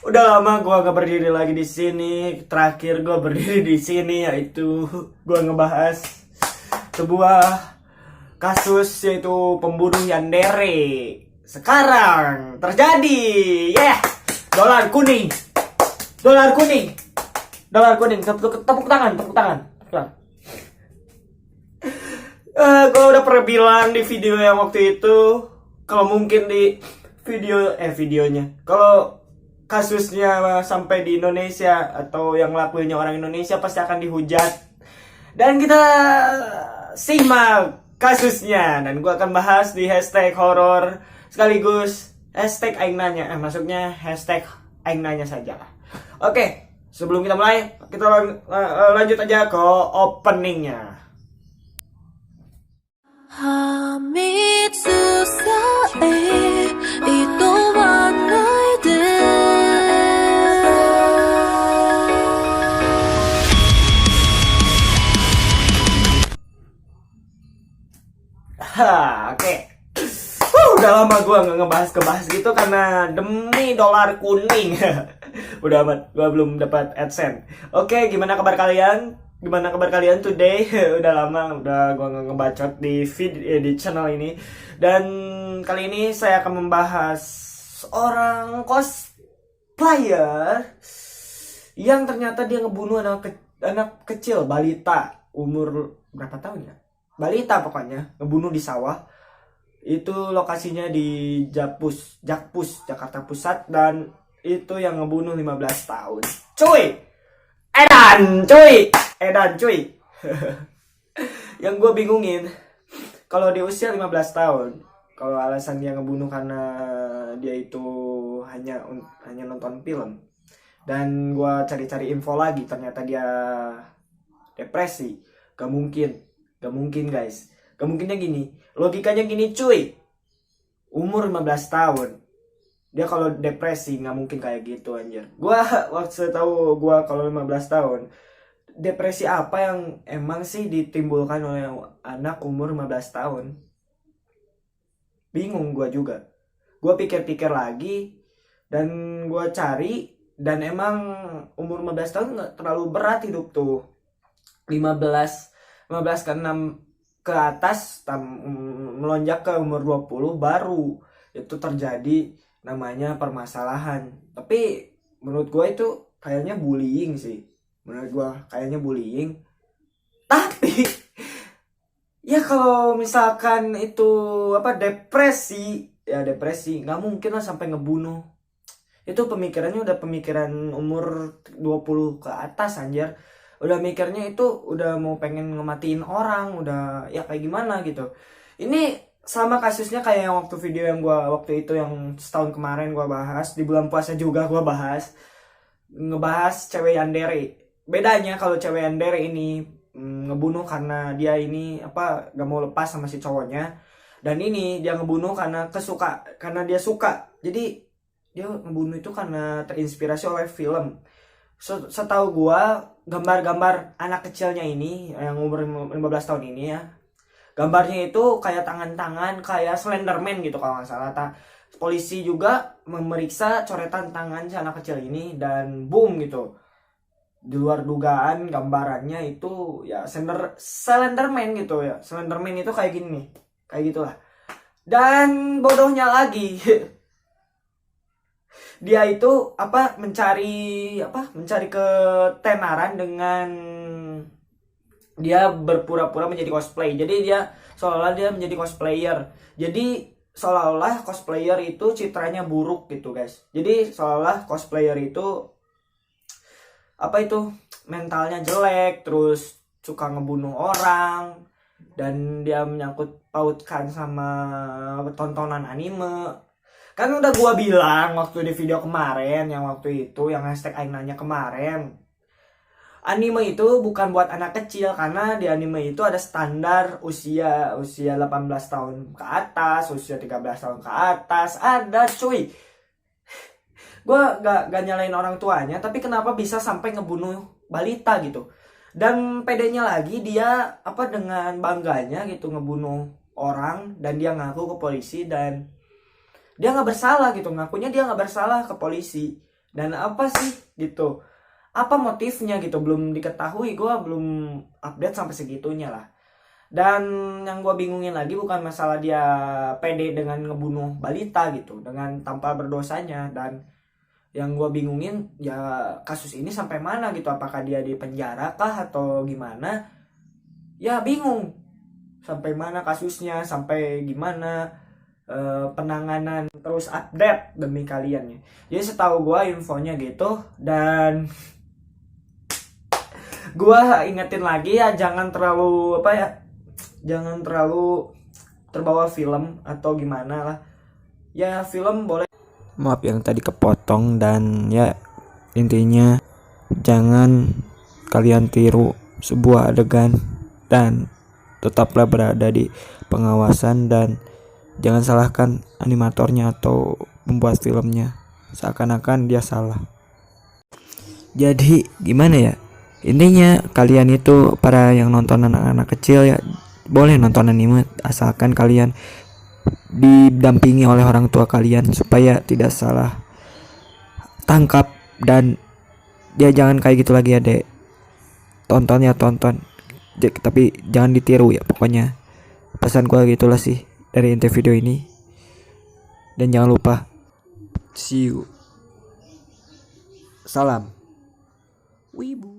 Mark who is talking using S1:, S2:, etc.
S1: Udah lama gua gak berdiri lagi di sini. Terakhir gua berdiri di sini yaitu gua ngebahas sebuah kasus yaitu pembunuh Yandere. Sekarang terjadi. Yeah. Dolar kuning. Dolar kuning. Dolar kuning. Tepuk tangan, tepuk tangan. Gue udah pernah bilang di video yang waktu itu, kalau mungkin di videonya, kalau kasusnya sampai di Indonesia atau yang lakuinnya orang Indonesia pasti akan dihujat. Dan kita simak kasusnya, dan gue akan bahas di hashtag horor sekaligus hashtag aing nanya. Maksudnya hashtag aing nanya saja. Oke, sebelum kita mulai, kita lanjut aja ke openingnya.
S2: Hamid susah itu warnai
S1: Oke. Udah lama gue nggak ngebahas gitu karena demi dolar kuning. Udah amat, gue belum dapat AdSense. Oke, gimana kabar kalian? Gimana kabar kalian today? Udah lama, udah gue nggak ngebacot di di channel ini. Dan kali ini saya akan membahas seorang cosplayer yang ternyata dia ngebunuh anak kecil, balita, umur berapa tahun ya? Balita pokoknya, ngebunuh di sawah. Itu lokasinya di Jakpus, Jakarta Pusat, dan itu yang ngebunuh 15 tahun. Edan, cuy. Yang gue bingungin, kalau di usia 15 tahun, kalau alasan dia ngebunuh karena dia itu hanya nonton film, dan gue cari-cari info lagi, ternyata dia depresi. Gak mungkin guys. Gak mungkinnya gini. Logikanya gini cuy. Umur 15 tahun. Dia kalau depresi gak mungkin kayak gitu anjir. Gua waktu tahu gua kalau 15 tahun, depresi apa yang emang sih ditimbulkan oleh anak umur 15 tahun? Bingung gua juga. Gua pikir-pikir lagi dan gua cari, dan emang umur 15 tahun gak terlalu berat hidup tuh. 15 ke 6 ke atas melonjak ke umur 20 baru itu terjadi namanya permasalahan. Tapi menurut gue itu kayaknya bullying sih. Menurut gue kayaknya bullying. Tapi ya kalau misalkan itu depresi, ya depresi nggak mungkin lah sampai ngebunuh. Itu pemikirannya udah pemikiran umur 20 ke atas anjir. Udah mikirnya itu udah mau pengen ngematiin orang, udah ya kayak gimana gitu. Ini sama kasusnya kayak yang waktu video yang gua waktu itu yang setahun kemarin gua bahas, di bulan puasa juga gua bahas, ngebahas cewek yandere. Bedanya kalau cewek yandere ini ngebunuh karena dia ini gak mau lepas sama si cowoknya, dan ini dia ngebunuh karena karena dia suka. Jadi dia ngebunuh itu karena terinspirasi oleh film. Setahu gua, gambar-gambar anak kecilnya ini yang umur 15 tahun ini ya, gambarnya itu kayak tangan-tangan kayak Slenderman gitu kalau nggak salah. Polisi juga memeriksa coretan tangan si anak kecil ini, dan boom gitu, di luar dugaan gambarannya itu ya Slenderman gitu ya. Slenderman itu kayak gini nih, kayak gitulah. Dan bodohnya lagi, dia itu mencari ketenaran dengan dia berpura-pura menjadi cosplay. Jadi dia seolah-olah dia menjadi cosplayer. Jadi seolah-olah cosplayer itu citranya buruk gitu guys. Jadi seolah-olah cosplayer itu mentalnya jelek, terus suka ngebunuh orang, dan dia menyangkut pautkan sama tontonan anime. Kan udah gua bilang waktu di video kemarin, yang waktu itu yang hashtag aing nanya kemarin, anime itu bukan buat anak kecil, karena di anime itu ada standar usia 18 tahun ke atas, usia 13 tahun ke atas, ada cuy. Gua gak nyalain orang tuanya, tapi kenapa bisa sampai ngebunuh balita gitu. Dan pedenya lagi dia dengan bangganya gitu ngebunuh orang, dan dia ngaku ke polisi, dan dia nggak bersalah gitu, ngakunya dia nggak bersalah ke polisi. dan apa sih gitu, apa motifnya gitu belum diketahui. Gue belum update sampai segitunya lah. Dan yang gue bingungin lagi bukan masalah dia pede dengan ngebunuh balita gitu dengan tanpa berdosanya, dan yang gue bingungin ya kasus ini sampai mana gitu, apakah dia di penjara kah atau gimana, ya bingung sampai mana kasusnya, sampai gimana penanganan, terus update demi kalian ya. Jadi setahu gue infonya gitu, dan gue ingetin lagi ya jangan terlalu apa ya, jangan terlalu terbawa film atau gimana lah ya. Film boleh, maaf yang tadi kepotong, dan ya intinya jangan kalian tiru sebuah adegan dan tetaplah berada di pengawasan, dan jangan salahkan animatornya atau membuat filmnya seakan-akan dia salah. Jadi gimana ya, intinya kalian itu para yang nonton anak-anak kecil ya boleh nonton anime asalkan kalian didampingi oleh orang tua kalian supaya tidak salah tangkap, dan dia jangan kayak gitu lagi ya dek. Tonton ya tonton, tapi jangan ditiru ya pokoknya. Pesan gua gitulah sih dari inti video ini, dan jangan lupa see you, salam Wibu.